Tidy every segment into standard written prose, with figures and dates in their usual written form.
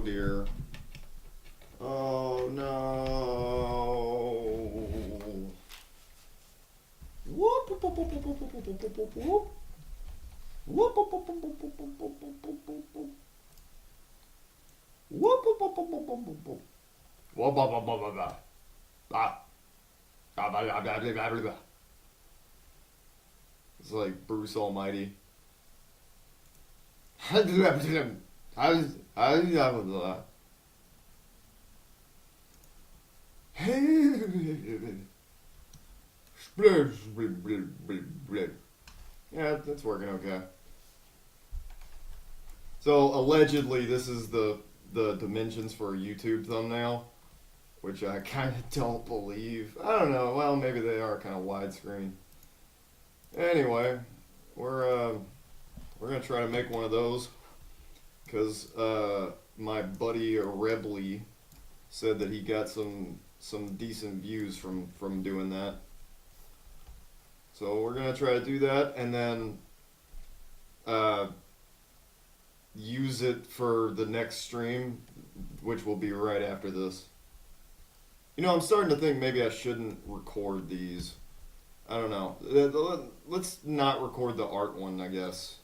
dear. Oh no. Whoop, whoop, whoop, whoop, whoop, whoop, whoop, whoop, whoop, whoop. Whoop, whoop, whoop, whoop, whoop, whoop, whoop, whoop, whoop, whoop. Whoop, whoop, whoop, whoop, whoop, whoop, whoop. Whoop, whoop, whoop, whoop, whoop, whoop. Ah. Ah, blah, blah, blah, blah, blah, blah. It's like Bruce Almighty. Yeah, that's working okay. So allegedly, this is the dimensions for a YouTube thumbnail, which I kind of don't believe. I don't know. Well, maybe they are kind of widescreen. Anyway, we're gonna try to make one of those because my buddy Rebley said that he got some decent views from doing that. So we're gonna try to do that and then use it for the next stream, which will be right after this. You know, I'm starting to think maybe I shouldn't record these. I don't know. Let's not record the art one, I guess.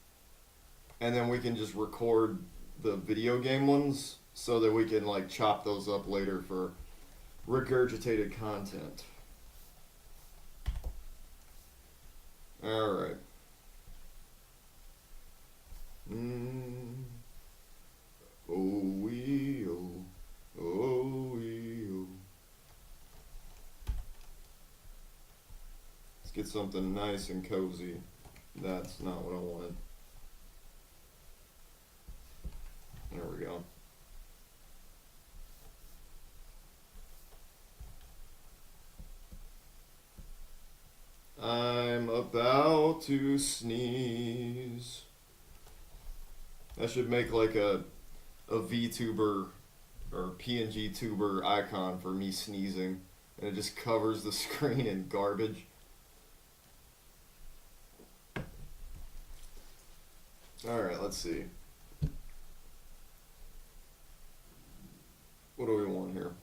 And then we can just record the video game ones so that we can like chop those up later for regurgitated content. All right. Oh, wee, oh, oh, wee, oh. Let's get something nice and cozy. That's not what I wanted. There we go. I'm about to sneeze. I should make like a VTuber or PNG tuber icon for me sneezing, and it just covers the screen in garbage. Alright, let's see. What do we want here?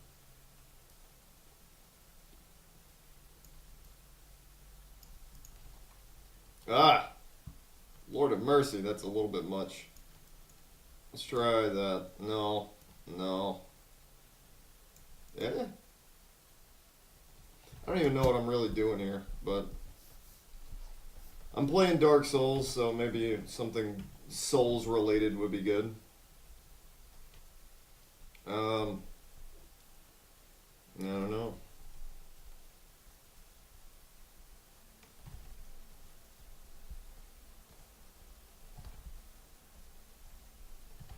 Ah! Lord of mercy, that's a little bit much. Let's try that. No. No. Yeah? I don't even know what I'm really doing here, but I'm playing Dark Souls, so maybe something Souls related would be good. I don't know.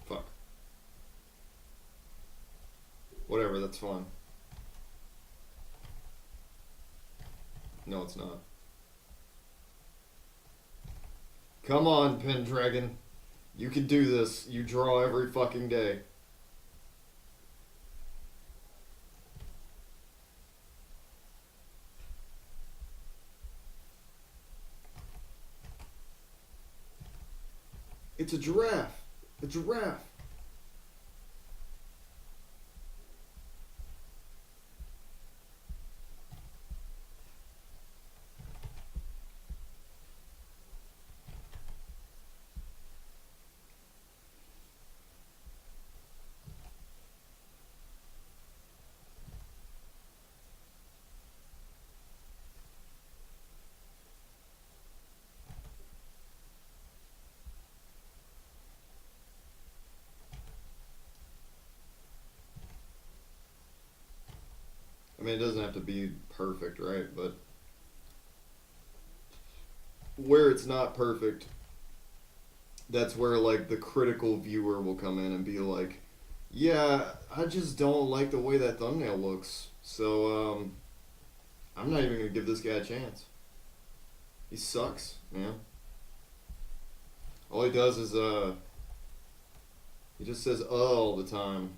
Fuck. Whatever, that's fine. No, it's not. Come on, Pendragon. You can do this. You draw every fucking day. It's a giraffe. A giraffe. I mean, it doesn't have to be perfect, right? But where it's not perfect, that's where, like, the critical viewer will come in and be like, yeah, I just don't like the way that thumbnail looks. So, I'm not even going to give this guy a chance. He sucks, man. All he does is, he just says, all the time.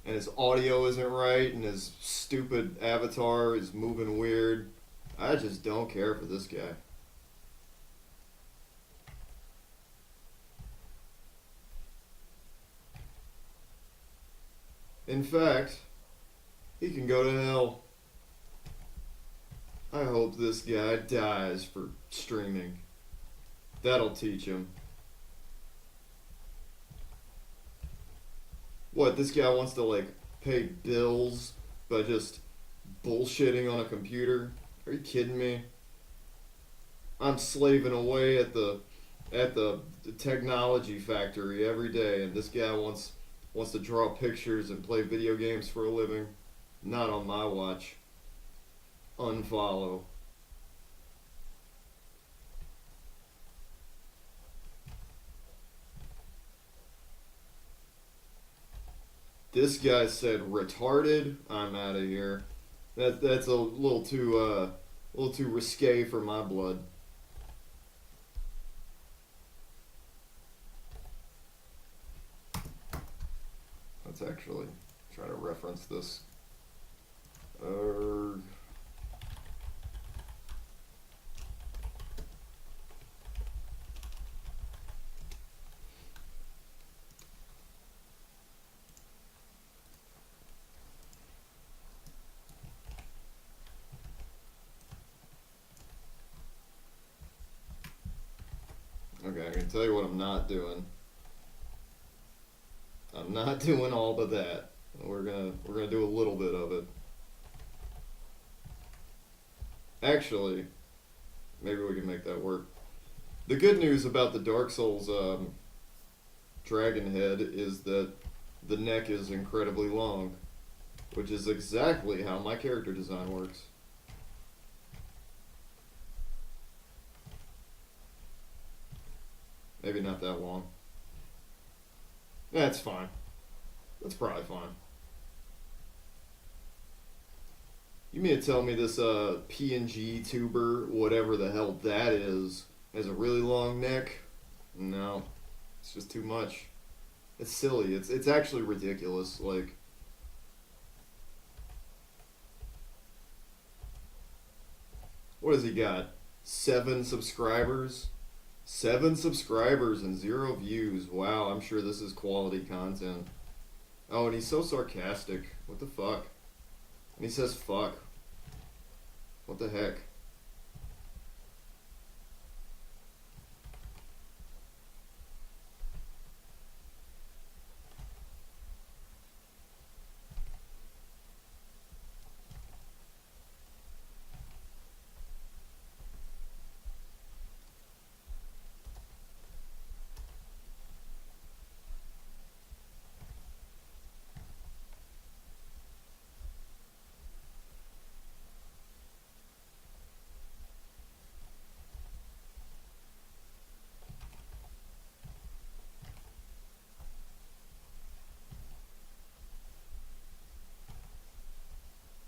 And his audio isn't right, and his stupid avatar is moving weird. I just don't care for this guy. In fact, he can go to hell. I hope this guy dies for streaming. That'll teach him. What, this guy wants to, like, pay bills by just bullshitting on a computer? Are you kidding me? I'm slaving away at the technology factory every day, and this guy wants to draw pictures and play video games for a living. Not on my watch. Unfollow. This guy said retarded. I'm out of here. That's a little too risque for my blood. Let's actually try to reference this. Okay, I can tell you what I'm not doing. I'm not doing all of that. We're gonna do a little bit of it. Actually, maybe we can make that work. The good news about the Dark Souls dragon head is that the neck is incredibly long, which is exactly how my character design works. Maybe not that long. That's fine. That's probably fine. You mean to tell me this PNG tuber, whatever the hell that is, has a really long neck? No, it's just too much. It's silly. It's actually ridiculous. Like, what has he got? 7 subscribers? 7 subscribers and 0 views. Wow, I'm sure this is quality content. Oh, and he's so sarcastic. What the fuck? And he says fuck. What the heck?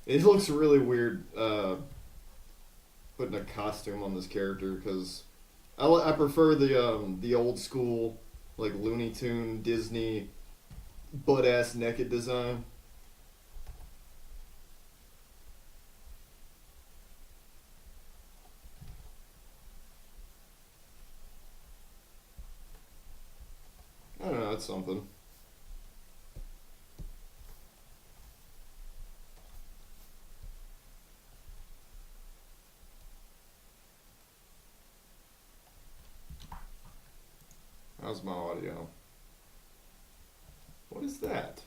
It looks really weird putting a costume on this character because I prefer the old school like Looney Tune Disney butt ass naked design. I don't know, it's something. How's my audio? What is that?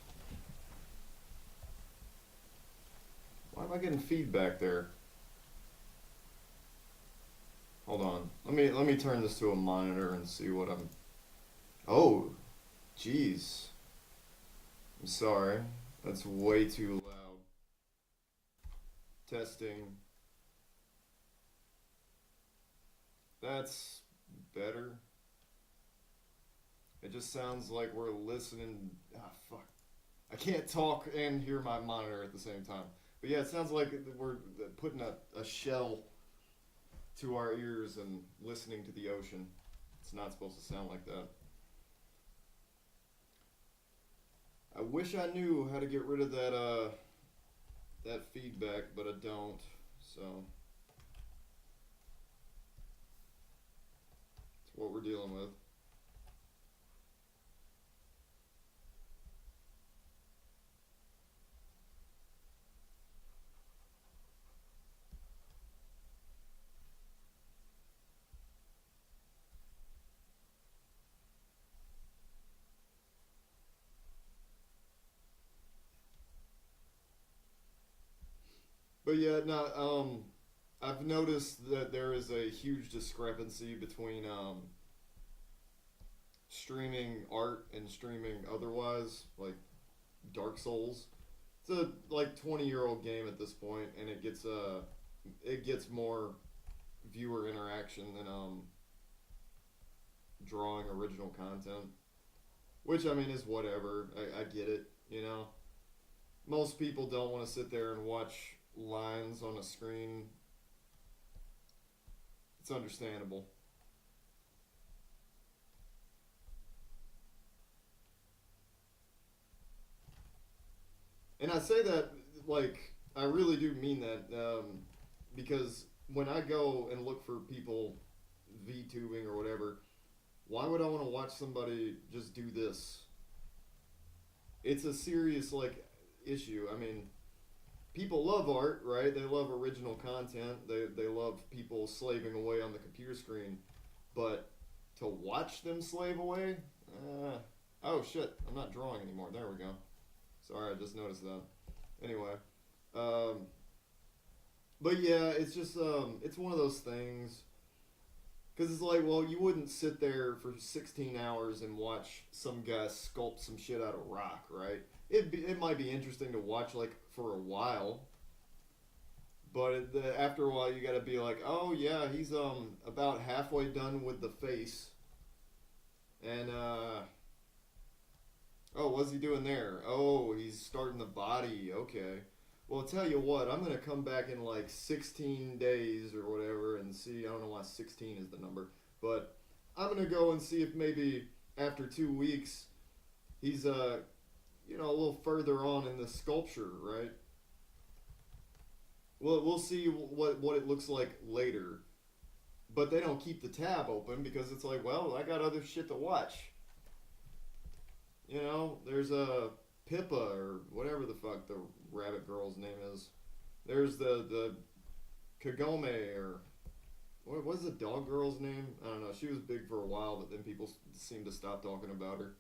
Why am I getting feedback there? Hold on. Let me turn this to a monitor and see what I'm. Oh, jeez. I'm sorry. That's way too loud. Testing. That's better. It just sounds like we're listening. Ah, fuck. I can't talk and hear my monitor at the same time. But yeah, it sounds like we're putting a shell to our ears and listening to the ocean. It's not supposed to sound like that. I wish I knew how to get rid of that feedback, but I don't. So it's what we're dealing with. But yeah, no. I've noticed that there is a huge discrepancy between streaming art and streaming otherwise, like Dark Souls. It's a like 20-year-old game at this point, and it gets more viewer interaction than drawing original content. Which I mean is whatever. I get it, you know. Most people don't want to sit there and watch lines on a screen. It's understandable. And I say that like I really do mean that because when I go and look for people VTubing or whatever, why would I want to watch somebody just do this? It's a serious like issue. I mean, people love art, right? They love original content. They love people slaving away on the computer screen, but to watch them slave away, uh, oh shit, I'm not drawing anymore. There we go. Sorry, I just noticed that. Anyway, um, but yeah, it's just it's one of those things. Because it's like, well, you wouldn't sit there for 16 hours and watch some guy sculpt some shit out of rock, right? It might be interesting to watch, like, for a while. But after a while, you gotta be like, oh, yeah, he's about halfway done with the face. And, oh, what's he doing there? Oh, he's starting the body. Okay. Well, I'll tell you what, I'm going to come back in like 16 days or whatever and see. I don't know why 16 is the number. But I'm going to go and see if maybe after 2 weeks he's, a little further on in the sculpture, right? Well, we'll see what it looks like later. But they don't keep the tab open because it's like, well, I got other shit to watch. You know, there's a Pippa or whatever the fuck the rabbit girl's name is. There's the Kagome or what was the dog girl's name? I don't know. She was big for a while, but then people seemed to stop talking about her.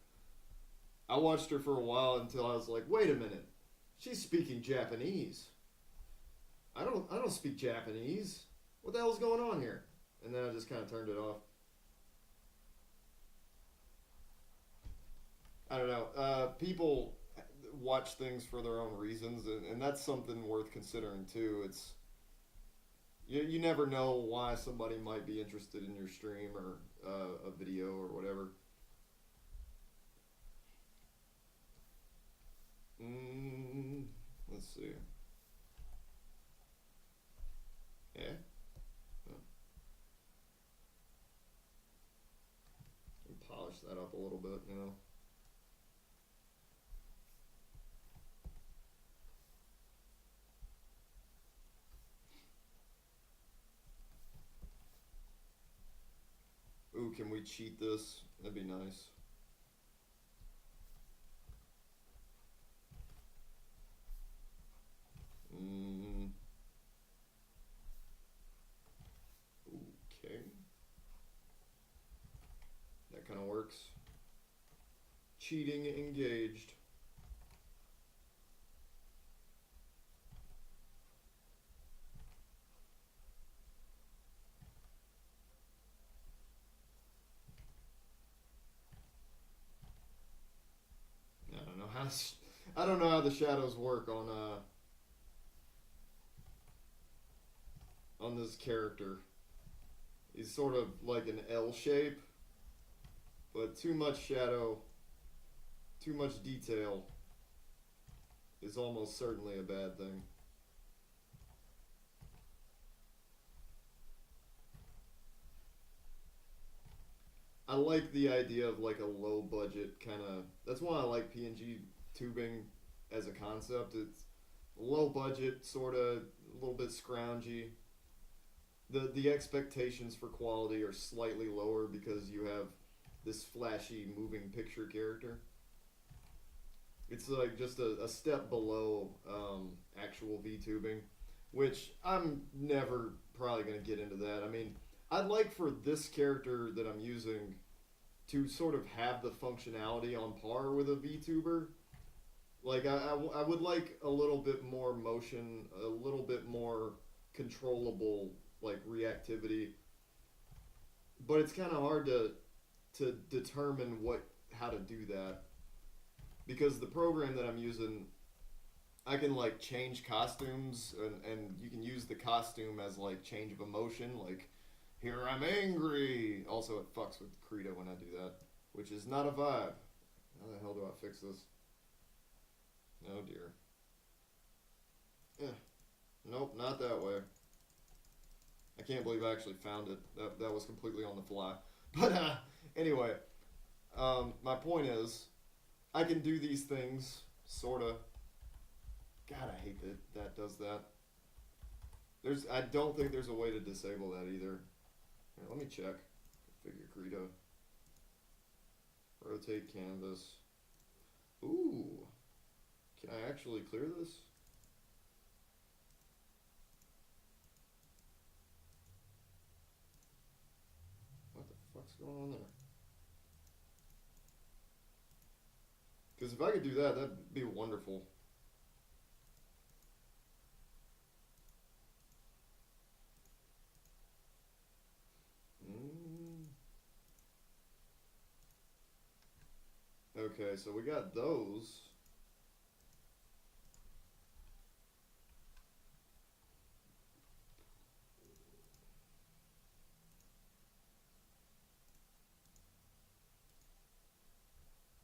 I watched her for a while until I was like, wait a minute, she's speaking Japanese. I don't speak Japanese. What the hell's going on here? And then I just kind of turned it off. I don't know. People watch things for their own reasons, and that's something worth considering too. You never know why somebody might be interested in your stream or a video or whatever. Let's see. Yeah. Oh, polish that up a little bit, you know. Ooh, can we cheat this? That'd be nice. Mm, okay. That kind of works. Cheating engaged. I don't know how I don't know how the shadows work on this character. He's sort of like an L shape, but too much shadow, too much detail is almost certainly a bad thing. I like the idea of like a low budget kind of. That's why I like PNG tubing as a concept. It's low budget, sort of a little bit scroungy. The expectations for quality are slightly lower because you have this flashy moving picture character. It's like just a step below actual VTubing, which I'm never probably going to get into that. I mean, I'd like for this character that I'm using to sort of have the functionality on par with a VTuber, Like I would like a little bit more motion, a little bit more controllable like reactivity, but it's kind of hard to determine what how to do that because the program that I'm using, I can like change costumes and you can use the costume as like change of emotion. Like here I'm angry. Also, it fucks with Krita when I do that, which is not a vibe. How the hell do I fix this? Oh dear. Eh. Nope, not that way. I can't believe I actually found it. That was completely on the fly. But anyway, my point is, I can do these things, sorta. God, I hate that that does that. I don't think there's a way to disable that either. Here, let me check. Figure Credo. Rotate canvas. Ooh, can I actually clear this? What the fuck's going on there? Because if I could do that, that'd be wonderful. Mm. Okay, so we got those.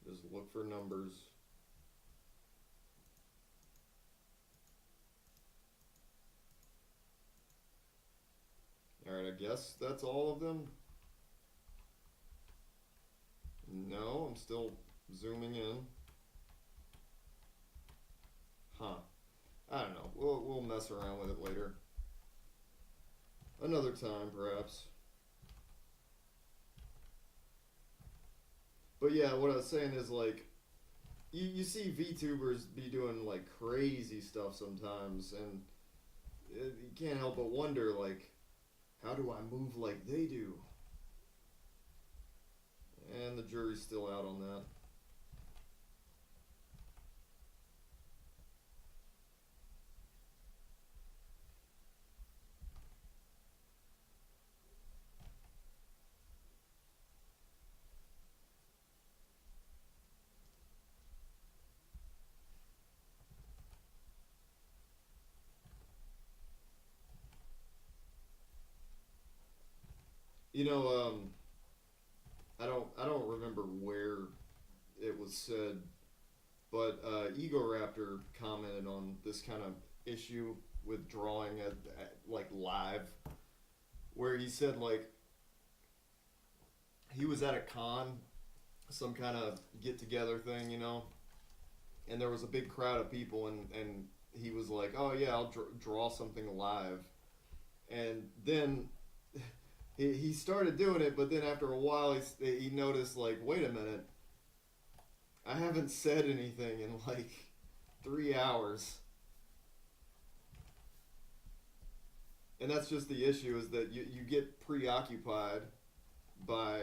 Just look for numbers. Alright, I guess that's all of them. No, I'm still zooming in. Huh. I don't know. We'll mess around with it later. Another time, perhaps. But yeah, what I was saying is like you see VTubers be doing like crazy stuff sometimes, and you can't help but wonder like, how do I move like they do? And the jury's still out on that. You know, I don't remember where it was said, but Ego Raptor commented on this kind of issue with drawing at like live, where he said like he was at a con, some kind of get together thing, and there was a big crowd of people, and he was like, "Oh yeah, I'll draw something live," and then he started doing it, but then after a while he noticed like, wait a minute, I haven't said anything in like 3 hours, and that's just the issue is that you get preoccupied by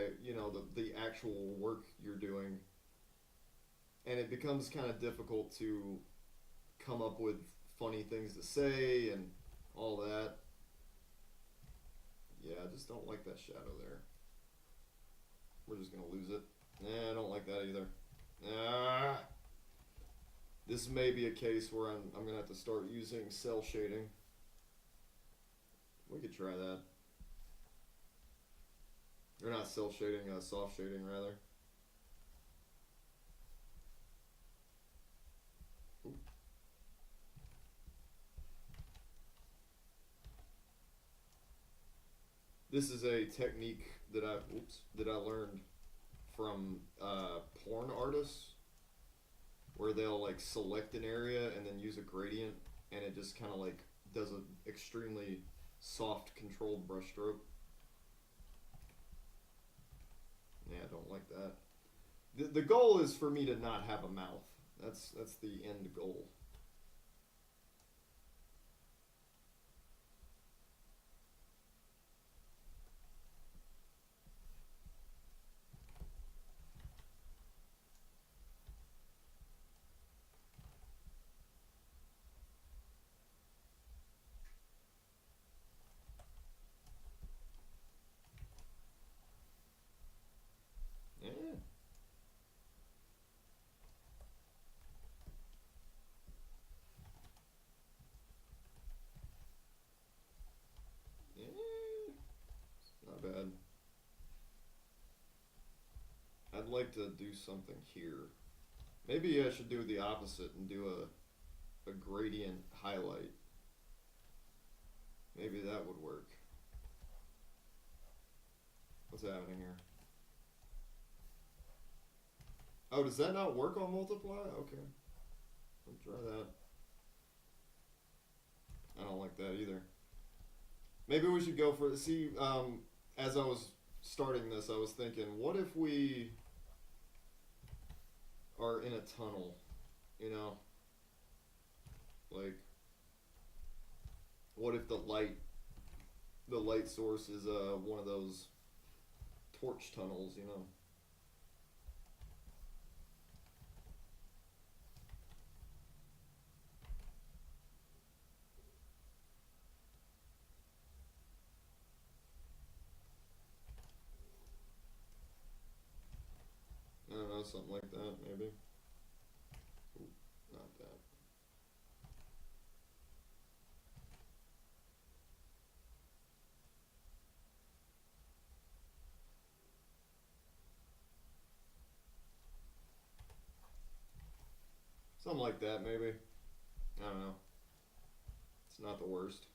the actual work you're doing, and it becomes kind of difficult to come up with funny things to say and all that. Yeah, I just don't like that shadow there. We're just gonna lose it. Nah, I don't like that either. Ah, this may be a case where I'm gonna have to start using cell shading. We could try that. Or not cell shading, soft shading rather. Ooh. This is a technique that I learned from porn artists, where they'll like select an area and then use a gradient, and it just kind of like does an extremely soft, controlled brushstroke. Yeah, I don't like that. The goal is for me to not have a mouth. That's the end goal. like to do something here. Maybe I should do the opposite and do a gradient highlight. Maybe that would work. What's happening here? Oh, does that not work on multiply? Okay. I'll try that. I don't like that either. Maybe we should go for, see, as I was starting this, I was thinking, what if we are in a tunnel, you know? Like, what if the light source is one of those torch tunnels, you know? I don't know, something like that, maybe. Ooh, not that. Something like that, maybe. I don't know. It's not the worst.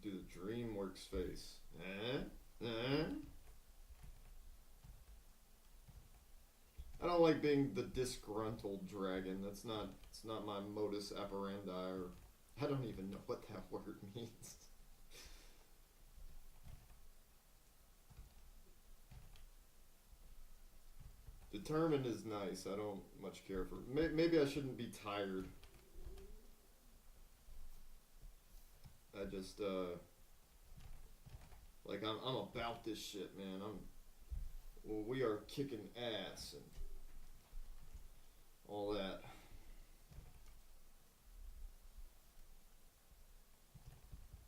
Do the DreamWorks face. Eh? Eh? I don't like being the disgruntled dragon. It's not my modus operandi, or I don't even know what that word means. Determined is nice. I don't much care for. Maybe I shouldn't be tired. I just like I'm about this shit, man. Well, we are kicking ass and all that.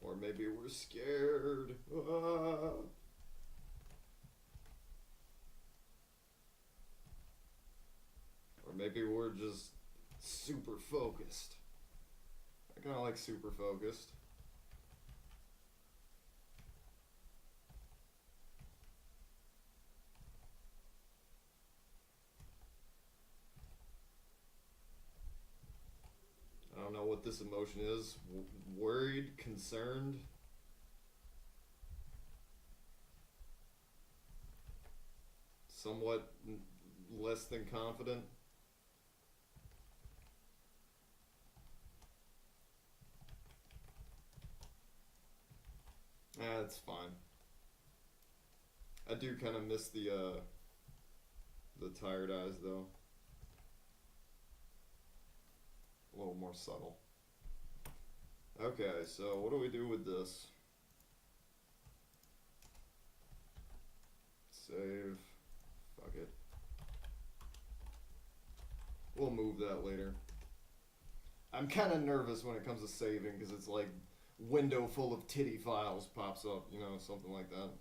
Or maybe we're scared. Ah. Or maybe we're just super focused. I kind of like super focused. I don't know what this emotion is. Worried, concerned. Somewhat less than confident. That's fine. I do kind of miss the tired eyes though. A little more subtle. Okay, so what do we do with this? Save. Fuck it. We'll move that later. I'm kind of nervous when it comes to saving because it's like window full of titty files pops up, you know, something like that.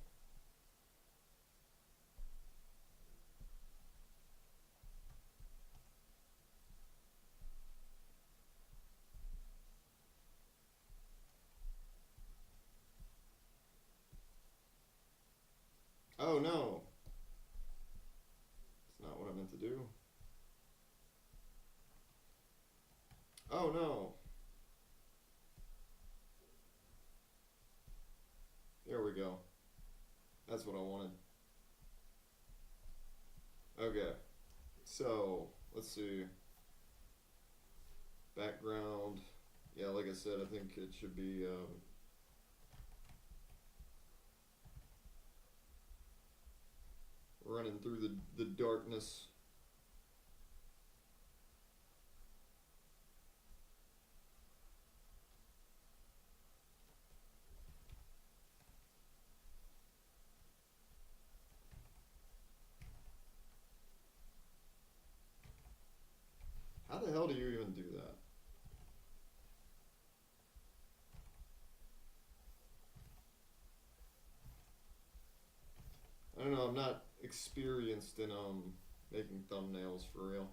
Oh no! It's not what I meant to do. Oh no! There we go. That's what I wanted. Okay. So, let's see. Background. Yeah, like I said, I think it should be running through the darkness. hell do you even do that? I don't know, I'm not experienced in making thumbnails for real.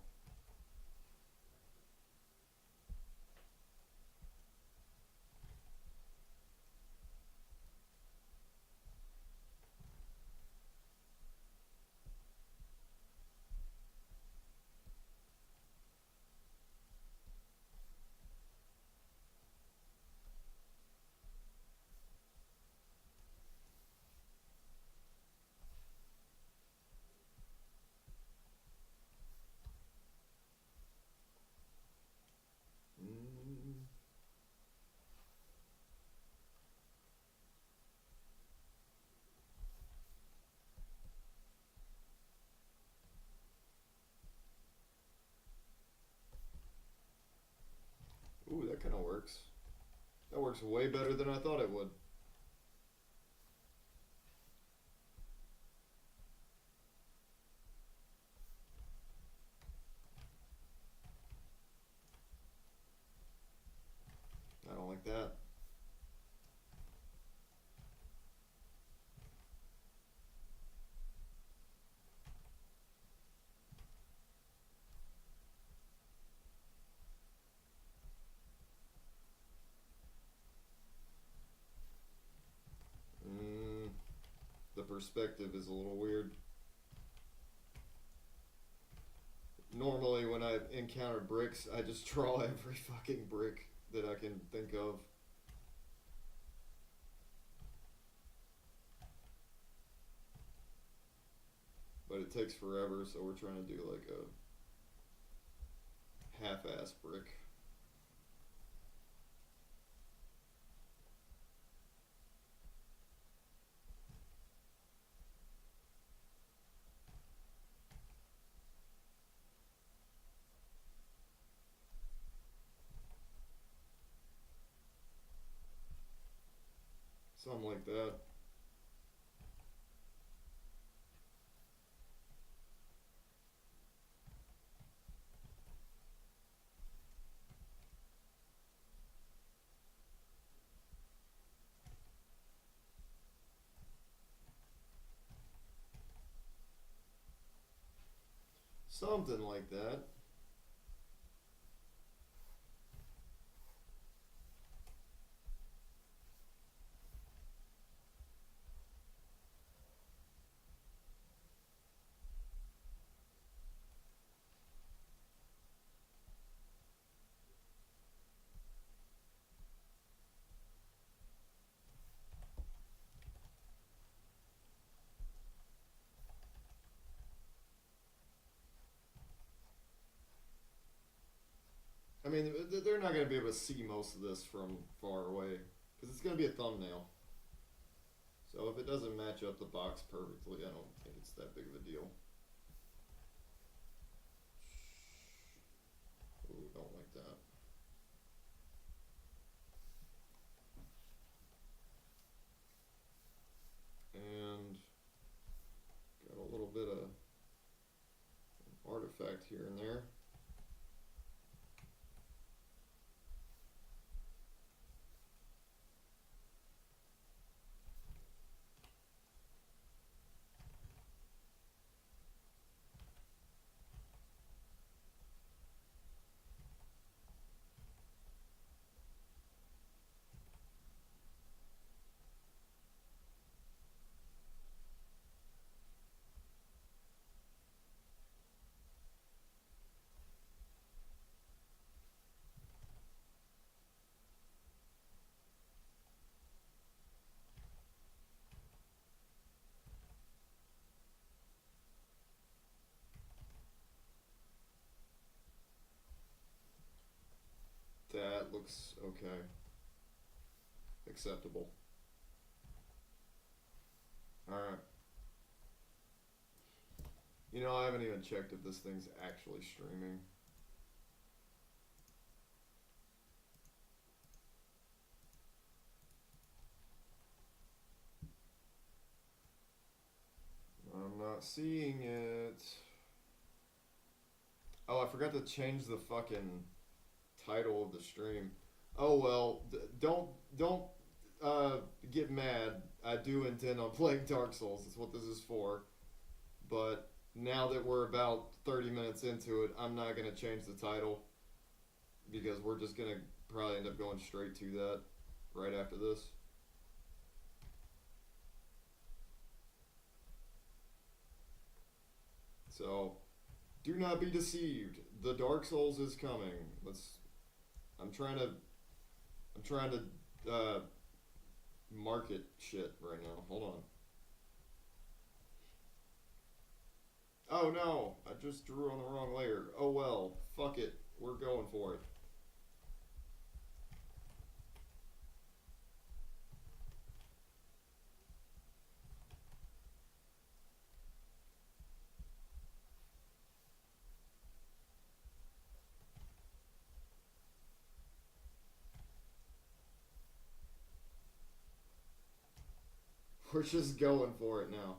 Mm. Ooh, that kind of works. That works way better than I thought it would. I don't like that. The perspective is a little weird. Normally, when I encounter bricks, I just draw every fucking brick that I can think of. But it takes forever, so we're trying to do like a half-ass brick. Something like that. Something like that. I mean, they're not going to be able to see most of this from far away because it's going to be a thumbnail. So if it doesn't match up the box perfectly, I don't think it's that big of a deal. Ooh, don't like that. And got a little bit of artifact here and there. That looks okay. Acceptable. Alright. You know, I haven't even checked if this thing's actually streaming. I'm not seeing it. Oh, I forgot to change the fucking title of the stream. Oh well, don't get mad. I do intend on playing Dark Souls. That's what this is for. But now that we're about 30 minutes into it, I'm not gonna change the title because we're just gonna probably end up going straight to that right after this. So, do not be deceived. The Dark Souls is coming. Let's. I'm trying to. I'm trying to market shit right now. Hold on. Oh no! I just drew on the wrong layer. Oh well. Fuck it. We're going for it. We're just going for it now.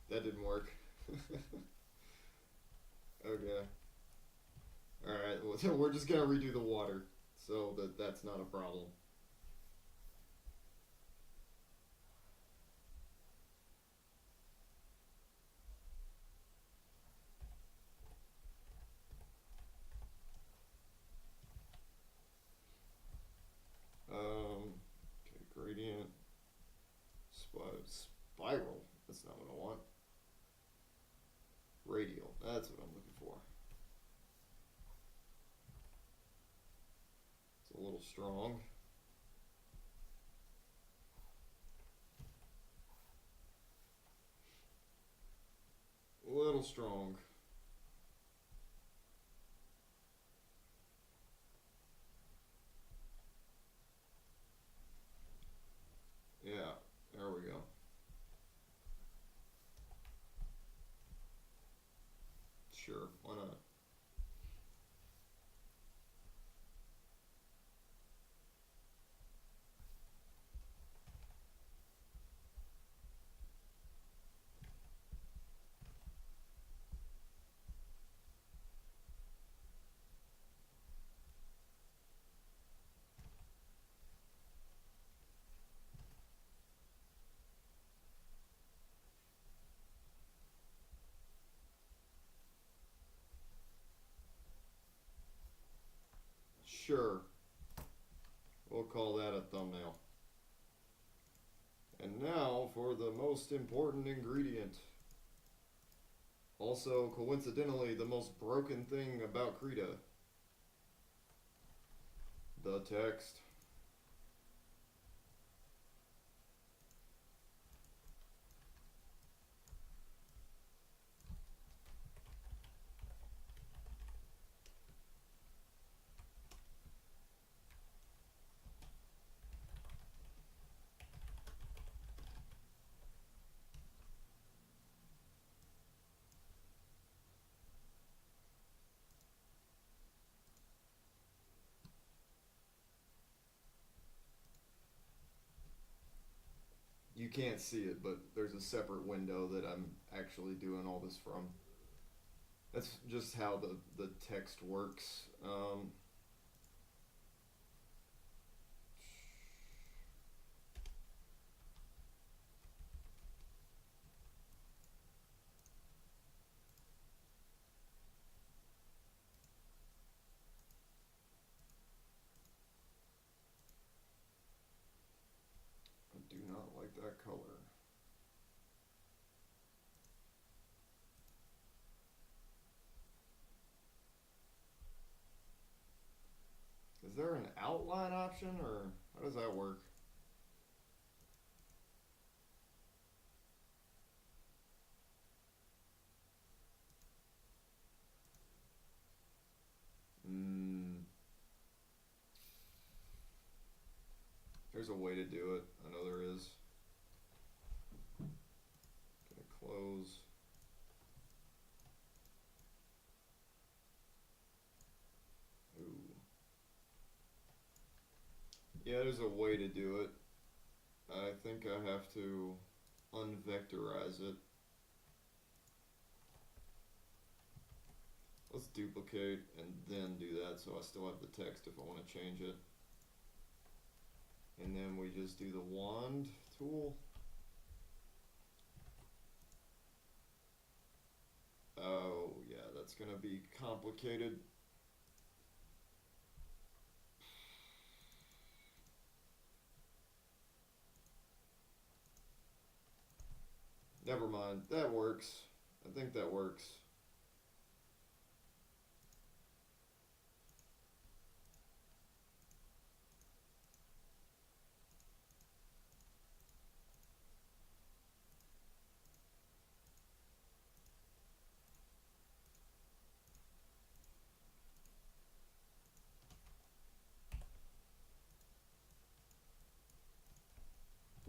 That didn't work. Okay. Alright, well, so we're just gonna redo the water. So that's not a problem. Okay, gradient. Spiral. That's not what I want. Radial. That's what I'm looking for. It's a little strong. A little strong. Yeah, there we go. Sure, why not? Sure, we'll call that a thumbnail. And now for the most important ingredient. Also, coincidentally, the most broken thing about Krita. The text. You can't see it, but there's a separate window that I'm actually doing all this from. That's just how the text works. I do not like that color. Is there an outline option, or how does that work? There's there's a way to do it. I know there is. Gonna close. Ooh. Yeah, there's a way to do it. I think I have to unvectorize it. Let's duplicate and then do that so I still have the text if I want to change it. And then we just do the wand tool. Oh, yeah, that's going to be complicated. Never mind, that works. I think that works.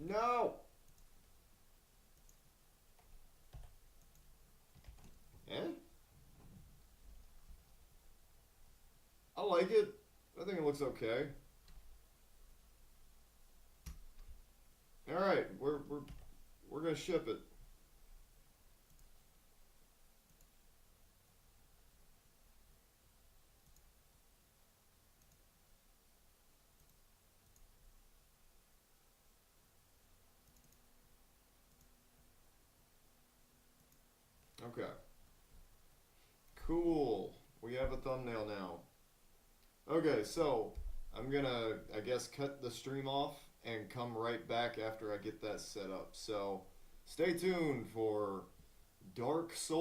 No! Eh? I like it. I think it looks okay. All right, we're gonna ship it. Okay. Cool. We have a thumbnail now. Okay, so I'm gonna, I guess, cut the stream off and come right back after I get that set up. So stay tuned for Dark Souls.